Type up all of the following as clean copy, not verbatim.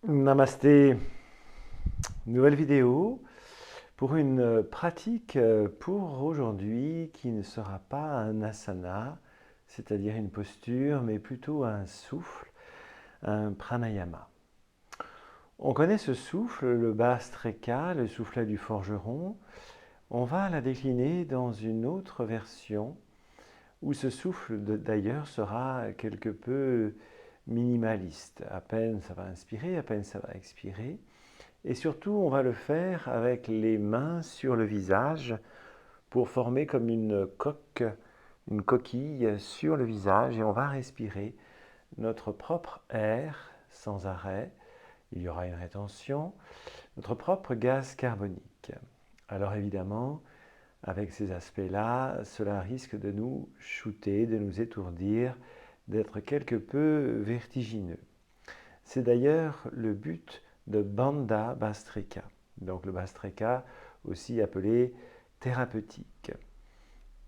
Namasté, nouvelle vidéo pour une pratique pour aujourd'hui qui ne sera pas un asana, c'est-à-dire une posture, mais plutôt un souffle, un pranayama. On connaît ce souffle, le Bhastrika, le soufflet du forgeron. On va la décliner dans une autre version où ce souffle d'ailleurs sera quelque peu minimaliste. À peine ça va inspirer, à peine ça va expirer. Et surtout, on va le faire avec les mains sur le visage pour former comme une coquille sur le visage et on va respirer notre propre air sans arrêt. Il y aura une rétention, notre propre gaz carbonique. Alors évidemment, avec ces aspects-là, cela risque de nous shooter, de nous étourdir, d'être quelque peu vertigineux. C'est d'ailleurs le but de Bandha Bhastrika. Donc le Bhastrika, aussi appelé thérapeutique.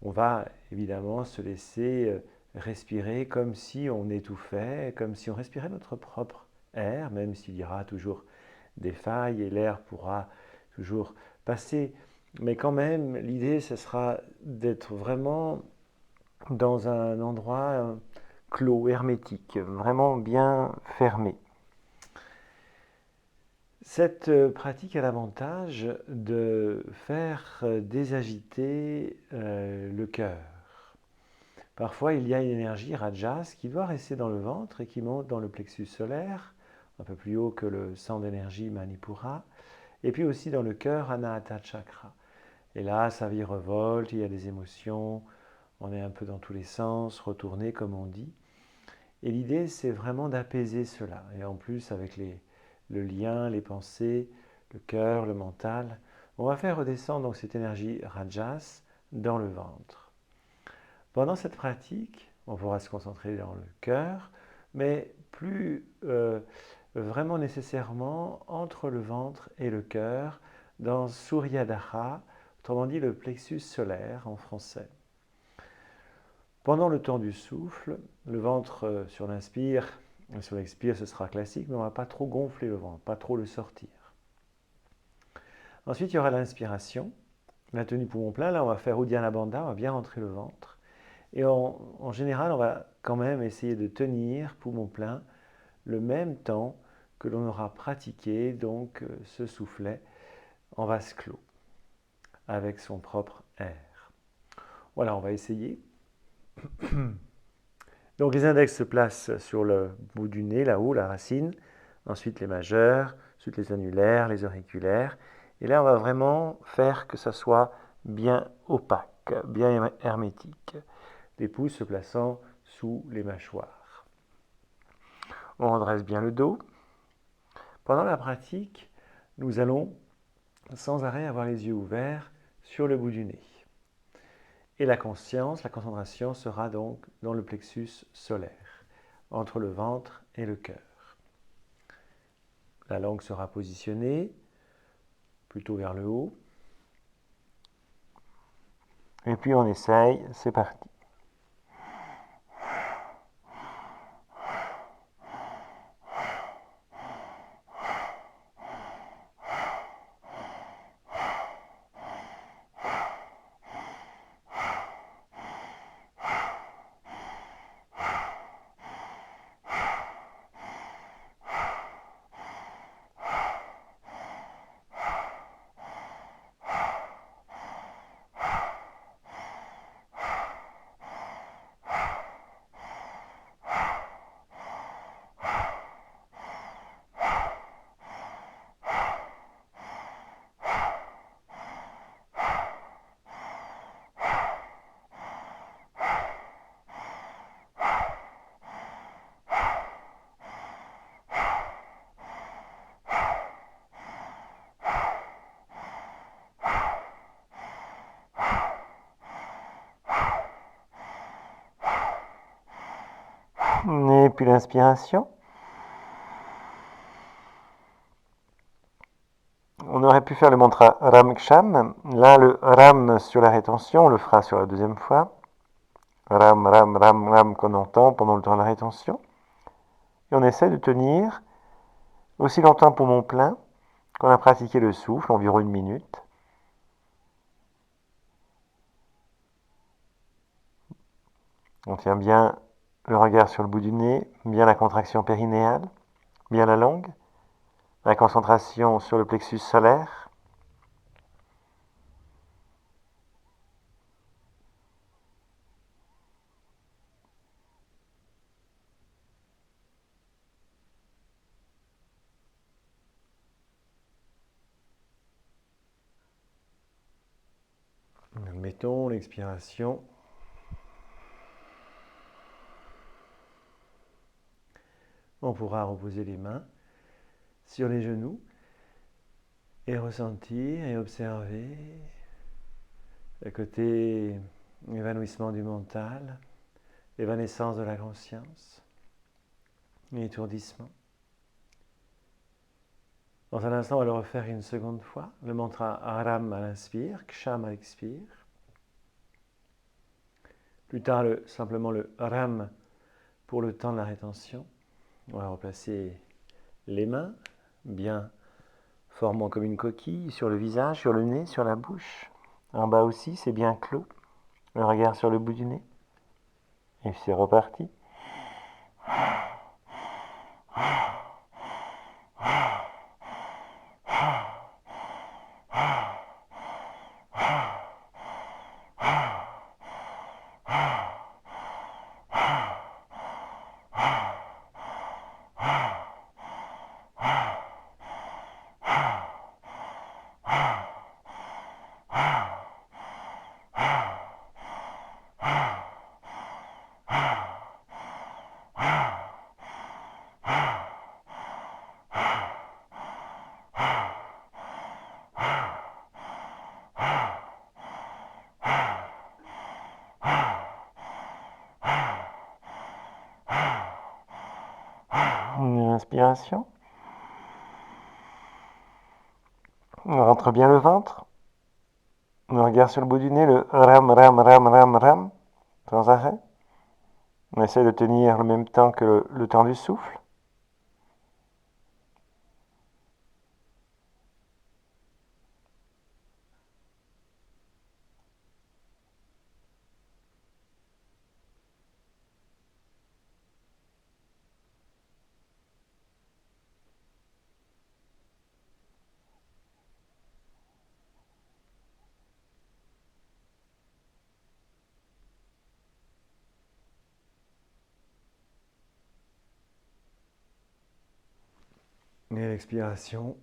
On va évidemment se laisser respirer comme si on étouffait, comme si on respirait notre propre air, même s'il y aura toujours des failles et l'air pourra toujours passer. Mais quand même, l'idée, ce sera d'être vraiment dans un endroit clos, hermétique, vraiment bien fermé. Cette pratique a l'avantage de faire désagiter le cœur. Parfois, il y a une énergie rajas qui doit rester dans le ventre et qui monte dans le plexus solaire, un peu plus haut que le centre d'énergie Manipura, et puis aussi dans le cœur Anahata Chakra. Et là, ça virevolte, il y a des émotions, on est un peu dans tous les sens, retourné comme on dit. Et l'idée, c'est vraiment d'apaiser cela. Et en plus, avec le lien, les pensées, le cœur, le mental, on va faire redescendre donc cette énergie rajas dans le ventre. Pendant cette pratique, on pourra se concentrer dans le cœur, mais plus vraiment nécessairement entre le ventre et le cœur, dans Suryadhara, autrement dit le plexus solaire en français. Pendant le temps du souffle, le ventre sur l'inspire et sur l'expire, ce sera classique, mais on ne va pas trop gonfler le ventre, pas trop le sortir. Ensuite, il y aura l'inspiration, la tenue poumon plein. Là, on va faire Uddiyana Bandha, on va bien rentrer le ventre. Et en général, on va quand même essayer de tenir poumon plein le même temps que l'on aura pratiqué donc ce soufflet en vase clos avec son propre air. Voilà, on va essayer. Donc les index se placent sur le bout du nez, là-haut, la racine. Ensuite les majeurs, ensuite les annulaires, les auriculaires. Et là, on va vraiment faire que ça soit bien opaque, bien hermétique. Les pouces se plaçant sous les mâchoires. On redresse bien le dos. Pendant la pratique, nous allons sans arrêt avoir les yeux ouverts sur le bout du nez. Et la conscience, la concentration sera donc dans le plexus solaire, entre le ventre et le cœur. La langue sera positionnée plutôt vers le haut. Et puis on essaye, c'est parti. Et puis l'inspiration. On aurait pu faire le mantra Ram Ksham. Là, le Ram sur la rétention, on le fera sur la deuxième fois. Ram, Ram, Ram, Ram qu'on entend pendant le temps de la rétention. Et on essaie de tenir aussi longtemps poumon plein qu'on a pratiqué le souffle, environ 1 minute. On tient bien le regard sur le bout du nez, bien la contraction périnéale, bien la langue, la concentration sur le plexus solaire. Mettons l'expiration. On pourra reposer les mains sur les genoux et ressentir et observer le côté évanouissement du mental, l'évanescence de la conscience, l'étourdissement. Dans un instant, on va le refaire une seconde fois. Le mantra Aram à l'inspire, Ksham à l'expire. Plus tard, simplement le Ram pour le temps de la rétention. On va replacer les mains, bien formant comme une coquille, sur le visage, sur le nez, sur la bouche. En bas aussi, c'est bien clos. Le regard sur le bout du nez. Et c'est reparti. Une inspiration. On rentre bien le ventre. On regarde sur le bout du nez, le ram, ram, ram, ram, ram, sans arrêt. On essaie de tenir le même temps que le temps du souffle. Et l'expiration.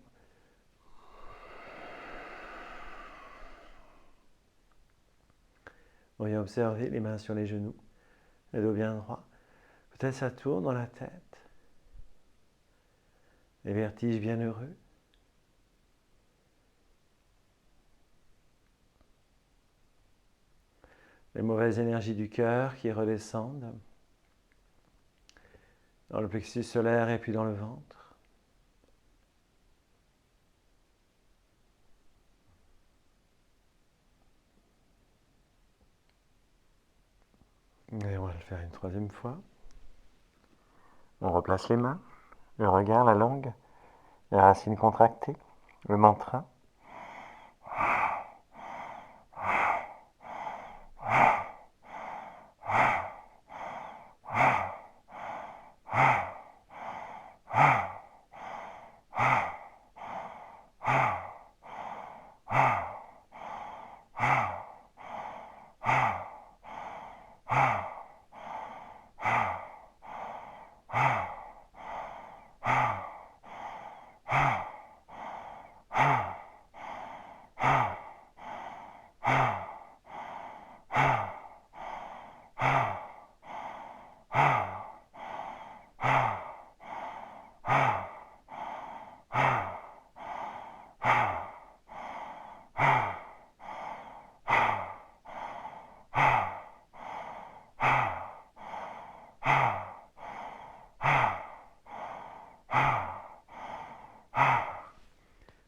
On vient observer les mains sur les genoux, le dos bien droit. Peut-être ça tourne dans la tête. Les vertiges bienheureux. Les mauvaises énergies du cœur qui redescendent dans le plexus solaire et puis dans le ventre. Et on va le faire une troisième fois. On replace les mains, le regard, la langue, les racines contractées, le mantra.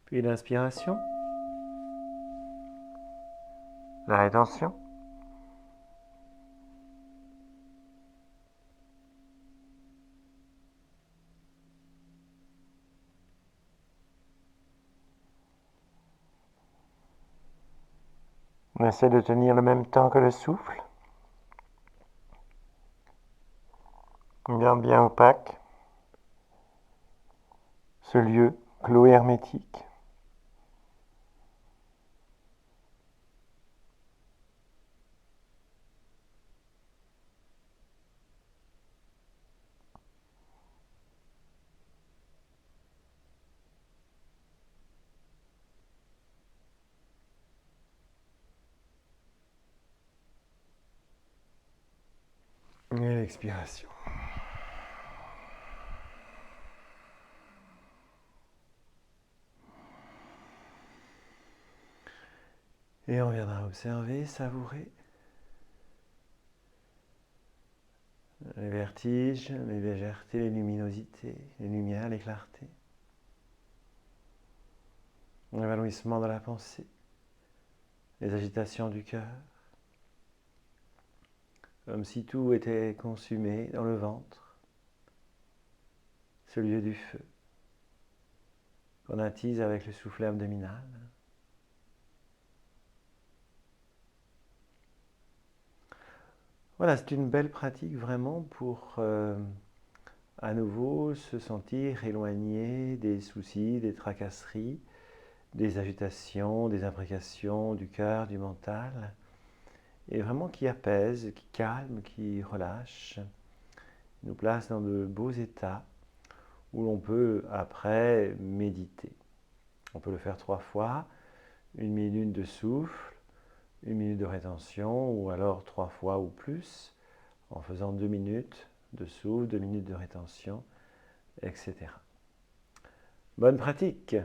Puis l'inspiration, la rétention. On essaie de tenir le même temps que le souffle. On garde bien opaque ce lieu clos et hermétique. Et l'expiration. Et on viendra observer, savourer les vertiges, les légèretés, les luminosités, les lumières, les clartés. L'évanouissement de la pensée, les agitations du cœur, comme si tout était consumé dans le ventre, ce lieu du feu, qu'on attise avec le soufflet abdominal. Voilà, c'est une belle pratique vraiment pour à nouveau se sentir éloigné des soucis, des tracasseries, des agitations, des imprécations du cœur, du mental, et vraiment qui apaise, qui calme, qui relâche, nous place dans de beaux états où l'on peut après méditer. On peut le faire 3 fois, 1 minute de souffle, 1 minute de rétention, ou alors 3 fois ou plus, en faisant 2 minutes de souffle, 2 minutes de rétention, etc. Bonne pratique!